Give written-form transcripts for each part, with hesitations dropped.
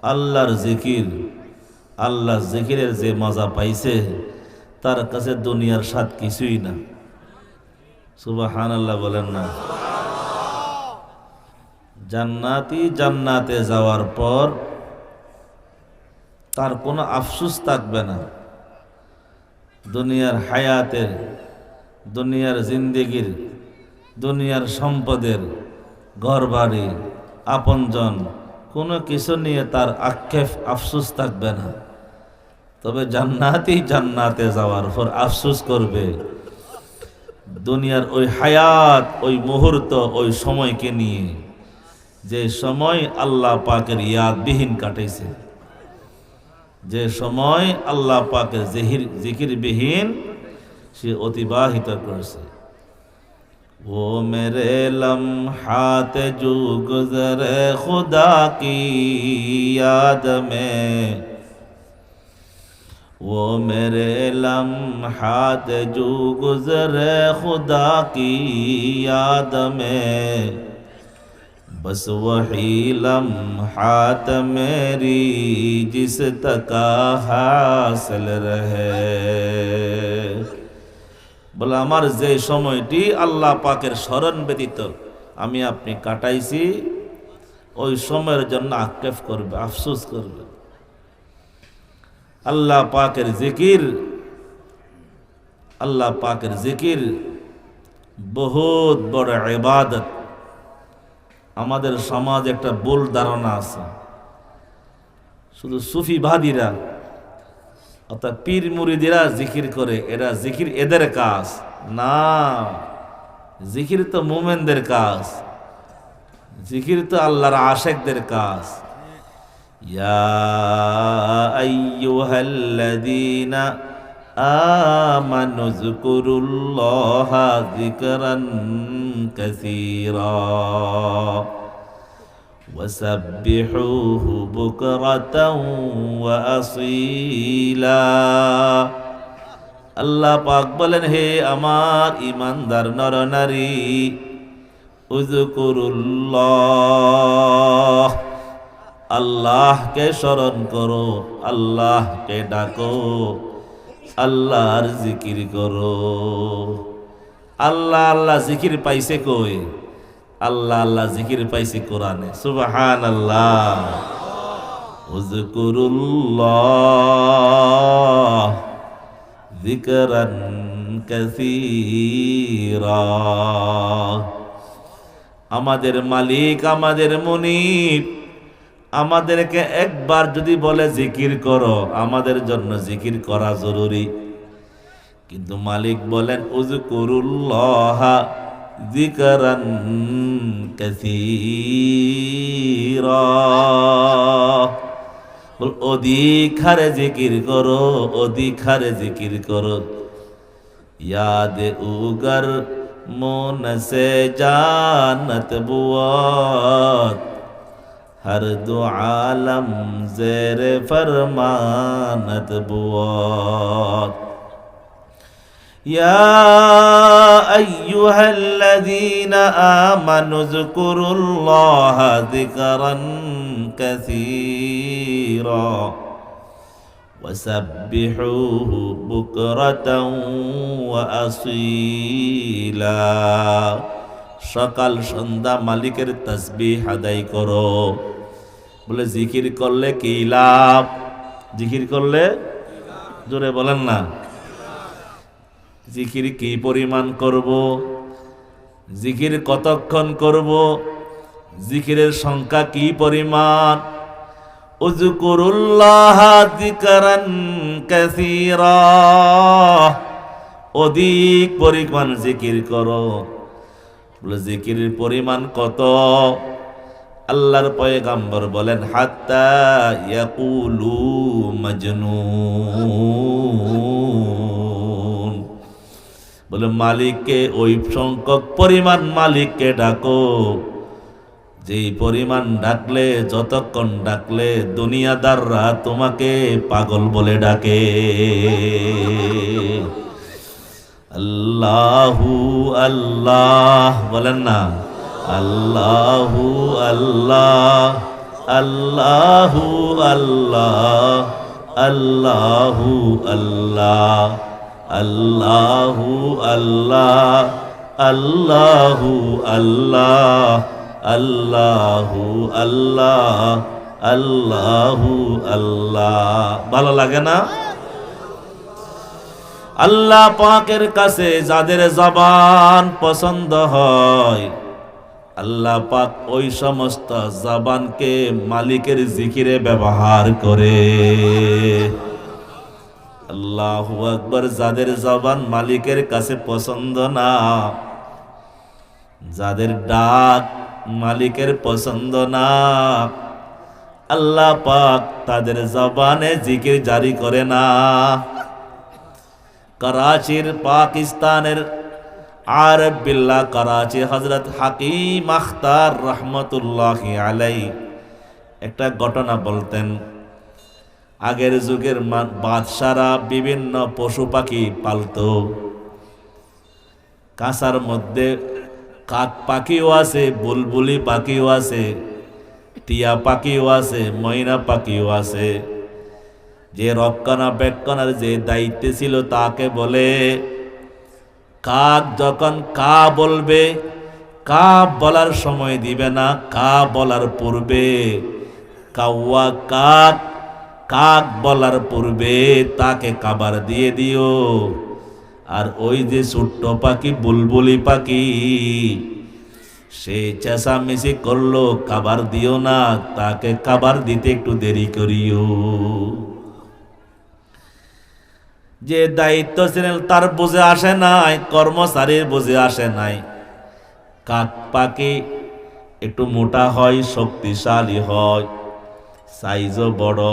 আল্লাহর জিকির, আল্লাহর জিকিরের যে মজা পাইছে তার কাছে দুনিয়ার স্বাদ কিছুই না। সুবহানাল্লাহ বলেন না? জান্নাতি জান্নাতে যাওয়ার পর তার কোনো আফসোস থাকবে না। দুনিয়ার হায়াতের, দুনিয়ার জিন্দেগির, দুনিয়ার সম্পদের, ঘর বাড়ি, আপনজন, কোনো কিছু নিয়ে তার আক্ষেপ আফসোস থাকবে না। তবে জান্নাতি জান্নাতে যাওয়ার পর আফসোস করবে দুনিয়ার ওই হায়াত, ওই মুহূর্ত, ওই সময়কে নিয়ে, যে সময় আল্লাহ পাকের ইয়াদবিহীন কাটাইছে, যে সময় আল্লাহ পাকের জিকিরবিহীন সে অতিবাহিত করেছে। वो मेरे लम्हात जो गुजरे खुदा की याद में, वो मेरे लम्हात जो गुजरे खुदा की याद में, बस वही लम्हात मेरी जिस तक हासिल रहे। বলে আমার যে সময়টি আল্লাহ পাকের স্মরণ ব্যতীত আমি আপনি কাটাইছি, ওই সময়ের জন্য আক্ষেপ করবে, আফসোস করবে। আল্লাহ পাকের জিকির, আল্লাহ পাকের জিকির বহুত বড় ইবাদত। আমাদের সমাজ একটা ভুল ধারণা আছে, শুধু সুফিবাদীরা অর্থাৎ পীর মুরিদিরা জিকির করে, এরা জিকির এদের কাজ না। জিকির তো মুমিনদের কাজ, জিকির তো আল্লাহর আশিকদের কাজ। ইয়া আইয়ুহাল্লাযীনা আমানু যকুরুল্লাহা যিকরান কাসীরা وسبحوه بكرة وأصيلا। আল্লাহ পাক বলেন, হে আমার ঈমানদার নর নারী, উযকুরুল্লাহ, আল্লাহকে স্মরণ করো, আল্লাহকে ডাকো, আল্লাহর জিকির করো। আল্লাহ আল্লাহ জিকির পাইছে কই? আল্লাহ আল্লাহ জিকির পাইছি কোরআনে। সুবহানাল্লাহ। উযকুরুল্লাহ যিকরান কাসীরা। আমাদের মালিক, আমাদের মুনিব আমাদেরকে একবার যদি বলে জিকির করো, আমাদের জন্য জিকির করা জরুরি। কিন্তু মালিক বলেন উযকুরুল্লাহ যিকরান কাসীরা, অধিক হারে জিকির করো, অধিক হারে জিকির করো। याद उगर मोन से जानत बुआत, हर दो आलम ज़ेर फरमानत बुआत। या अय्युहल्लज़ीना आमनु ज़कुरुल्लाह ज़िक्रन कसीरा वसब्बिहूहु बुकरतन व আসীলা। সকাল সন্ধ্যা মালিকের তাসবিহ আদায় করো। বলে জিকির করলে কি লাভ? জিকির করলে জোরে বলেন না, জিকির কি পরিমাণ করব, জিকির কতক্ষণ করব, জিকিরের সংখ্যা কি পরিমাণ? উযকুরুল্লাহ যিকরান কাসীরা, অধিক পরিমাণ জিকির করো। বলে জিকিরের পরিমাণ কত? আল্লাহর পয়গম্বর বলেন হাত্তা ইয়াকুলু মাজনুন। বলে মালিককে ওই সংখ্যক পরিমাণ মালিককে ডাকো, যেই পরিমাণ ডাকলে, যতক্ষণ ডাকলে দুনিয়াদাররা তোমাকে পাগল বলে ডাকে। আল্লাহু আল্লাহ বলেন না, আল্লাহু আল্লাহ আল্লাহু আল্লাহ আল্লাহু আল্লাহ আল্লাহু আল্লাহ আল্লাহু আল্লাহ আল্লাহু আল্লাহ আল্লাহু আল্লাহ। ভালো লাগে না? আল্লাহ পাকের কাছে যাদের জবান পছন্দ হয়, আল্লাহ পাক ওই সমস্ত জবানকে মালিকের জিকিরে ব্যবহার করে। আল্লাহু আকবার। যাদের জবান মালিকের কাছে পছন্দ না, যাদের ডাক মালিকের পছন্দ না, আল্লাহ পাক তাদের জবানে জিকির জারি করে না। করাচির, পাকিস্তানের আরব বিল্লাহ করাচি হযরত হাকিম আখতার রহমতুল্লাহি আলাইহি একটা ঘটনা বলতেন। আগের যুগের বাদশারা বিভিন্ন পশু পাখি পালতো। কাঁসার মধ্যে কাক পাখিও আছে, বুলবুলি পাখিও আছে, টিয়া পাখিও আছে, ময়না পাখিও আছে। যে রক্ষণাবেক্ষণের যে দায়িত্ব ছিল তাকে বলে, কাক যখন কা বলবে, কা বলার সময় দিবে না, কা বলার পূর্বে কাওয়া কাক, কাক বলার পূর্বে তাকে খাবার দিয়ে দিও। আর ওই যে ছোট্ট পাখি বুলবুলি পাখি, সে চেঁচামেচি করলো, খাবার দিও না, তাকে খাবার দিতে একটু দেরি করিও। যে দায়িত্ব ছিলেন তার বুঝে আসে নাই, কর্মচারীর বুঝে আসে নাই। কাক পাখি একটু মোটা হয়, শক্তিশালী হয়, সাইজও বড়।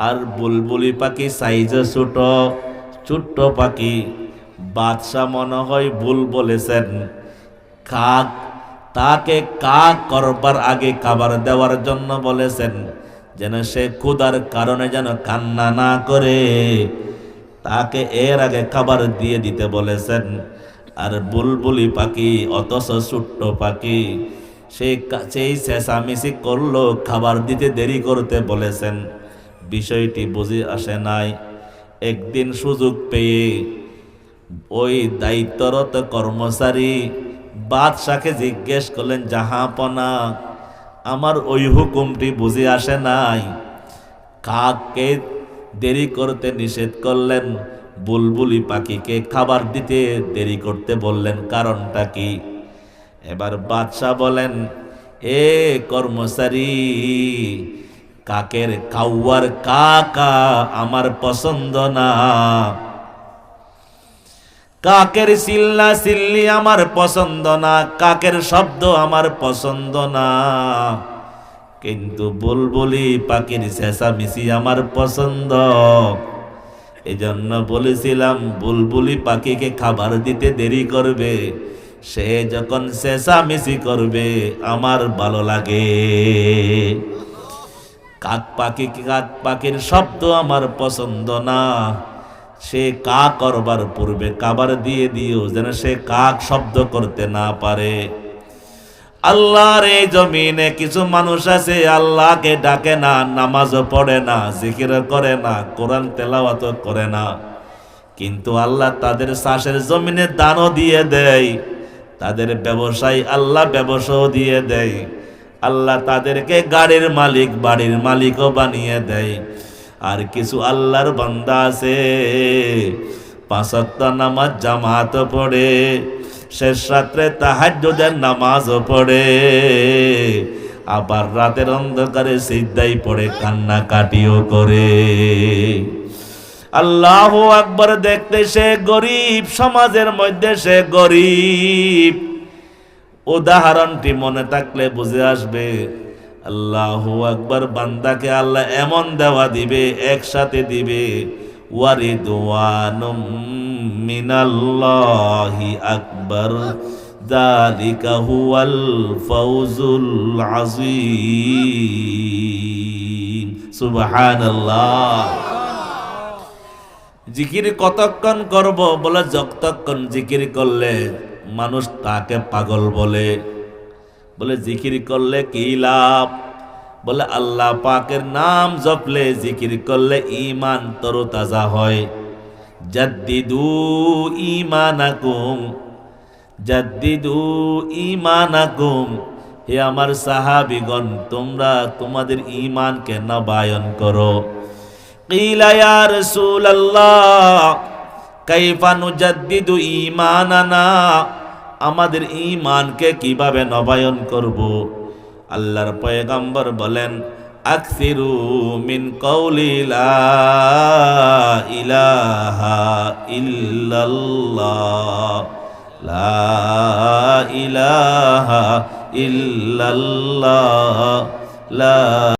আর বুলবুলি পাখি সাইজও ছোট, ছোট্ট পাখি। বাদশাহ মনে হয় ভুল বলেছেন, কাক তাকে কাক করবার আগে খাবার দেওয়ার জন্য বলেছেন, যেন সে ক্ষুধার কারণে যেন কান্না না করে, তাকে এর আগে খাবার দিয়ে দিতে বলেছেন। আর বুলবুলি পাখি অথচ ছোট্ট পাখি, সেই চেঁচামেচি করলো, খাবার দিতে দেরি করতে বলেছেন। বিষয়টি বুঝে আসে নাই। একদিন সুযোগ পেয়ে ওই দায়িত্বরত কর্মচারী বাদশাকে জিজ্ঞেস করলেন, জাহাপনা, আমার ওই হুকুমটি বুঝে আসে নাই, কাককে দেরি করতে নিষেধ করলেন, বুলবুলি পাখিকে খাবার দিতে দেরি করতে বললেন, কারণটা কি? এবার বাদশাহ বলেন, এ কর্মচারী, কাকের কাউয়ার কাকা আমার পছন্দ না, কাকের চিল্লা চিল্লি আমার পছন্দ না, কাকের শব্দ আমার পছন্দ না, কিন্তু বুলবুলি পাখির চেঁচামেচি আমার পছন্দ। এজন্য বলেছিলাম বুলবুলি পাখিকে খাবার দিতে দেরি করবে, সে যখন চেঁচামেচি করবে আমার ভালো লাগে। কাক পাখির শব্দ আমার পছন্দ না, সে কা করবার পূর্বে খাবার দিয়ে দিও, যেন সে কাক শব্দ করতে না পারে। আল্লাহর এই জমিনে কিছু মানুষ আছে, আল্লাহকে ডাকে না, নামাজও পড়ে না, জিকির করে না, কোরআন তেলাওয়াত করে না, কিন্তু আল্লাহ তাদের শ্বাসের জমিনে দানও দিয়ে দেয়, তাদের ব্যবসায় আল্লাহ ব্যবসাও দিয়ে দেয়, আল্লাহ তাদেরকে গাড়ির মালিক, বাড়ির মালিকও বানিয়ে দেয়। আর কিছু আল্লাহর বান্দা আছে, 5 ওয়াক্ত নামাজ জামাত পড়ে, শেষ রাত্রে তাহাজ্জুদের নামাজও পড়ে, আবার রাতের অন্ধকারে সিজদাই পড়ে, কান্নাকাটিও করে। আল্লাহু আকবার। দেখতে সে গরিব, সমাজের মধ্যে সে গরিব। উদাহরণটি মনে থাকলে বুঝে আসবে। আল্লাহু আকবার। বান্দাকে আল্লাহ এমন দেওয়া দিবে, একসাথে দিবে, ওয়ারিদওয়ানুম মিনাল্লাহি আকবার, যালিকা হুয়াল ফাউজুল আযীম। সুবহানাল্লাহ। জিকির কতক্ষণ করব? বলে যতক্ষণ জিকির করলে মানুষ তাকে পাগল বলে। বলে জিকির করলে কি লাভ? বলে আল্লাহ পাকের নাম জপলে জিকির করলে ঈমান তরতাজা হয়। জাদ্দিদু ঈমানাকুম, জাদ্দিদু ঈমানাকুম, হে আমার সাহাবীগণ তোমরা তোমাদের ঈমানকে নবায়ন করো। কিলা ইয়া রাসূলুল্লাহ কাইফা নুজাদ্দিদু ঈমানানা, আমাদের ঈমানকে কিভাবে নবায়ন করব? আল্লাহর পয়গম্বর বলেন আকসিরু মিন কওলি লা ইলাহা ইল্লাল্লাহ, লা ইলাহা ইল্লাল্লাহ, লা